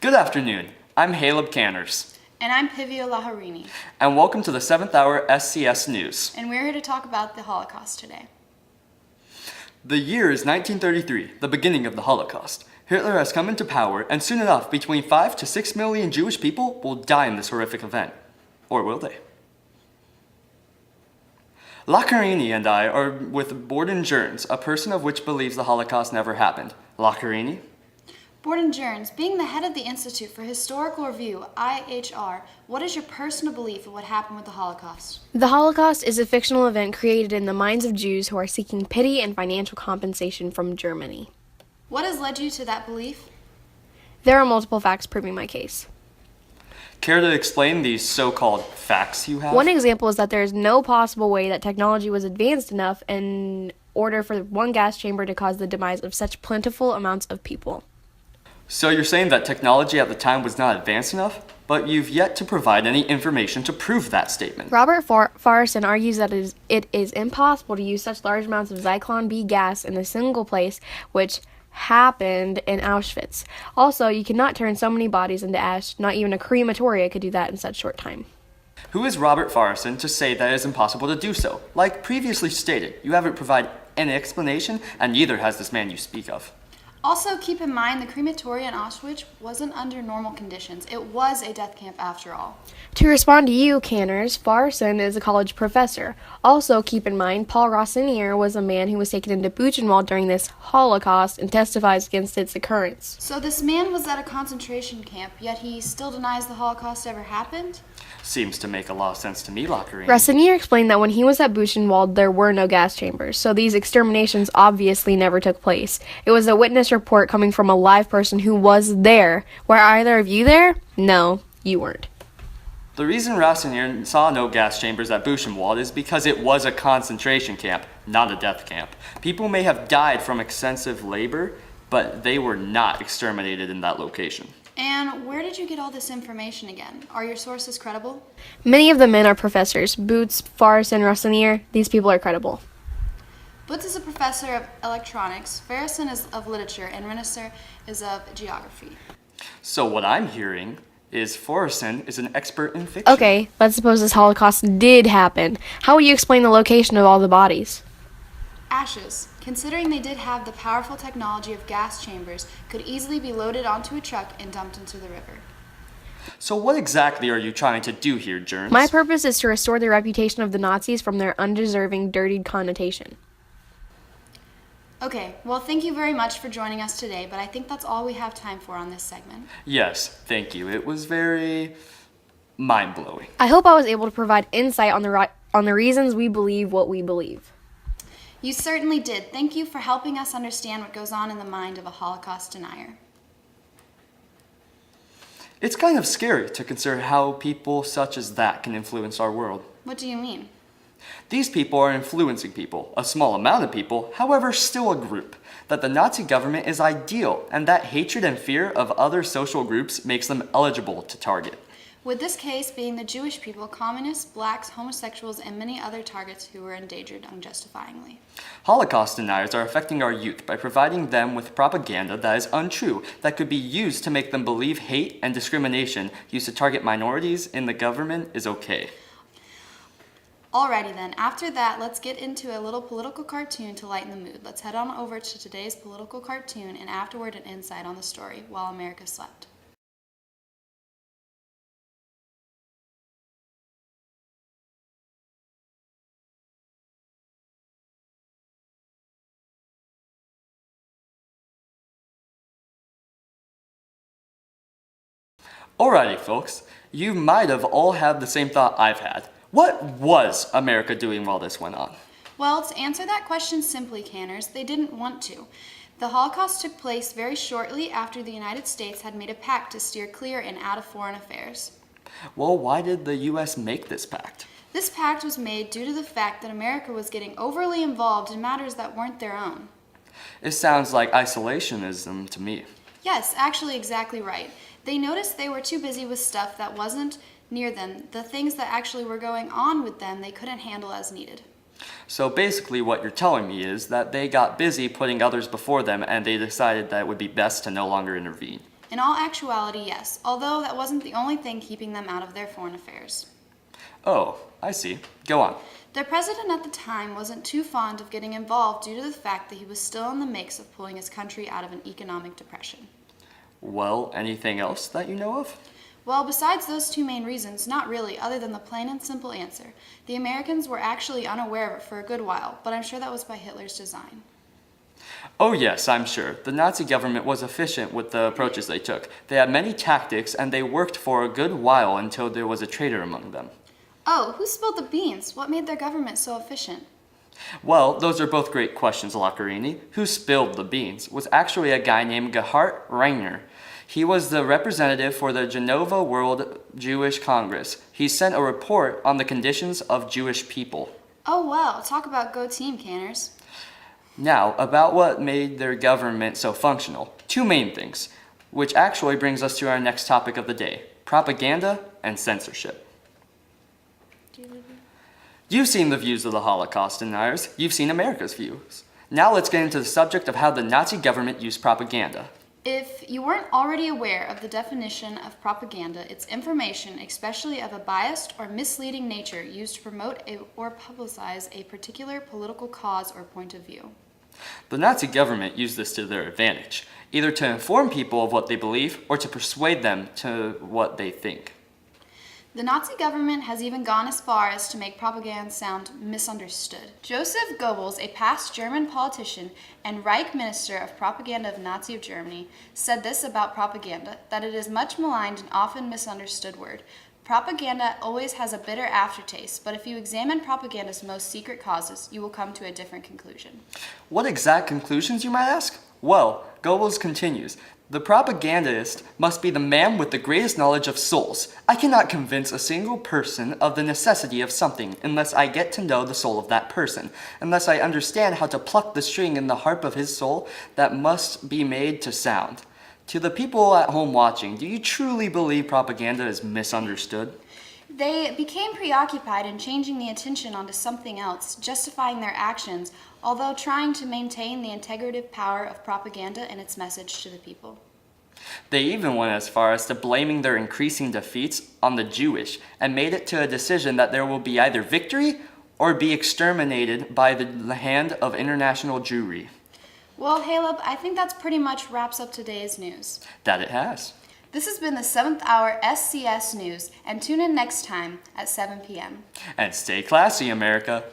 Good afternoon. I'm Caleb Canners. And I'm Pivia Laharini. And welcome to the 7th Hour SCS News. And we're here to talk about the Holocaust today. The year is 1933, the beginning of the Holocaust. Hitler has come into power, and soon enough, between 5 to 6 million Jewish people will die in this horrific event. Or will they? Lacarini and I are with Borden Jerns, a person of which believes the Holocaust never happened. Lacarini? Borden Jerns, being the head of the Institute for Historical Review, IHR, what is your personal belief of what happened with the Holocaust? The Holocaust is a fictional event created in the minds of Jews who are seeking pity and financial compensation from Germany. What has led you to that belief? There are multiple facts proving my case. Care to explain these so-called facts you have? One example is that there is no possible way that technology was advanced enough in order for one gas chamber to cause the demise of such plentiful amounts of people. So you're saying that technology at the time was not advanced enough, but you've yet to provide any information to prove that statement. Robert Farson argues that it is impossible to use such large amounts of Zyklon B gas in a single place, which happened in Auschwitz. Also, you cannot turn so many bodies into ash. Not even a crematoria could do that in such short time. Who is Robert Farson to say that it is impossible to do so? Like previously stated, you haven't provided any explanation, and neither has this man you speak of. Also, keep in mind the crematoria in Auschwitz wasn't under normal conditions. It was a death camp after all. To respond to you, Canners, Farson is a college professor. Also, keep in mind, Paul Rossinier was a man who was taken into Buchenwald during this Holocaust and testifies against its occurrence. So this man was at a concentration camp, yet he still denies the Holocaust ever happened? Seems to make a lot of sense to me, Lacarini. Rossinier explained that when he was at Buchenwald, there were no gas chambers, so these exterminations obviously never took place. It was a witness report coming from a live person who was there. Were either of you there? No, you weren't. The reason Rossinier saw no gas chambers at Buchenwald is because it was a concentration camp, not a death camp. People may have died from excessive labor, but they were not exterminated in that location. And where did you get all this information again? Are your sources credible? Many of the men are professors. Boots, Farson, Rossinier, these people are credible. Boots is a professor of electronics, Farrison is of literature, and Renisser is of geography. So what I'm hearing is Farson is an expert in fiction. Okay, let's suppose this Holocaust did happen. How would you explain the location of all the bodies? Ashes, considering they did have the powerful technology of gas chambers, could easily be loaded onto a truck and dumped into the river. So what exactly are you trying to do here, Jerns? My purpose is to restore the reputation of the Nazis from their undeserving, dirtied connotation. Okay, well, thank you very much for joining us today, but I think that's all we have time for on this segment. Yes, thank you. It was very mind-blowing. I hope I was able to provide insight on the reasons we believe what we believe. You certainly did. Thank you for helping us understand what goes on in the mind of a Holocaust denier. It's kind of scary to consider how people such as that can influence our world. What do you mean? These people are influencing people, a small amount of people, however still a group, that the Nazi government is ideal, and that hatred and fear of other social groups makes them eligible to target. With this case being the Jewish people, communists, blacks, homosexuals, and many other targets who were endangered unjustifiably. Holocaust deniers are affecting our youth by providing them with propaganda that is untrue, that could be used to make them believe hate and discrimination used to target minorities in the government is okay. Alrighty then, after that, let's get into a little political cartoon to lighten the mood. Let's head on over to today's political cartoon and afterward an insight on the story, While America Slept. Alrighty folks, you might have all had the same thought I've had. What was America doing while this went on? Well, to answer that question simply, Canners, they didn't want to. The Holocaust took place very shortly after the United States had made a pact to steer clear and out of foreign affairs. Well, why did the U.S. make this pact? This pact was made due to the fact that America was getting overly involved in matters that weren't their own. It sounds like isolationism to me. Yes, actually exactly right. They noticed they were too busy with stuff that wasn't near them. The things that actually were going on with them, they couldn't handle as needed. So basically what you're telling me is that they got busy putting others before them and they decided that it would be best to no longer intervene. In all actuality, yes, although that wasn't the only thing keeping them out of their foreign affairs. Oh, I see. Go on. Their president at the time wasn't too fond of getting involved due to the fact that he was still in the mix of pulling his country out of an economic depression. Well, anything else that you know of? Well, besides those two main reasons, not really, other than the plain and simple answer. The Americans were actually unaware of it for a good while, but I'm sure that was by Hitler's design. Oh yes, I'm sure. The Nazi government was efficient with the approaches they took. They had many tactics, and they worked for a good while until there was a traitor among them. Oh, who spilled the beans? What made their government so efficient? Well, those are both great questions, Lockerini. Who spilled the beans was actually a guy named Gerhard Reiner. He was the representative for the Geneva World Jewish Congress. He sent a report on the conditions of Jewish people. Oh, well, talk about go team, Canners. Now, about what made their government so functional. Two main things, which actually brings us to our next topic of the day, propaganda and censorship. You've seen the views of the Holocaust deniers. You've seen America's views. Now let's get into the subject of how the Nazi government used propaganda. If you weren't already aware of the definition of propaganda, it's information, especially of a biased or misleading nature, used to promote or publicize a particular political cause or point of view. The Nazi government used this to their advantage, either to inform people of what they believe or to persuade them to what they think. The Nazi government has even gone as far as to make propaganda sound misunderstood. Joseph Goebbels, a past German politician and Reich Minister of Propaganda of Nazi Germany, said this about propaganda, that it is much maligned and often misunderstood word. Propaganda always has a bitter aftertaste, but if you examine propaganda's most secret causes, you will come to a different conclusion. What exact conclusions, you might ask? Well, Goebbels continues. The propagandist must be the man with the greatest knowledge of souls. I cannot convince a single person of the necessity of something unless I get to know the soul of that person, unless I understand how to pluck the string in the harp of his soul that must be made to sound. To the people at home watching, do you truly believe propaganda is misunderstood? They became preoccupied in changing the attention onto something else, justifying their actions, although trying to maintain the integrative power of propaganda and its message to the people. They even went as far as to blaming their increasing defeats on the Jewish and made it to a decision that there will be either victory or be exterminated by the hand of international Jewry. Well, Caleb, I think that's pretty much wraps up today's news. That it has. This has been the 7th Hour SCS News, and tune in next time at 7 p.m. And stay classy, America.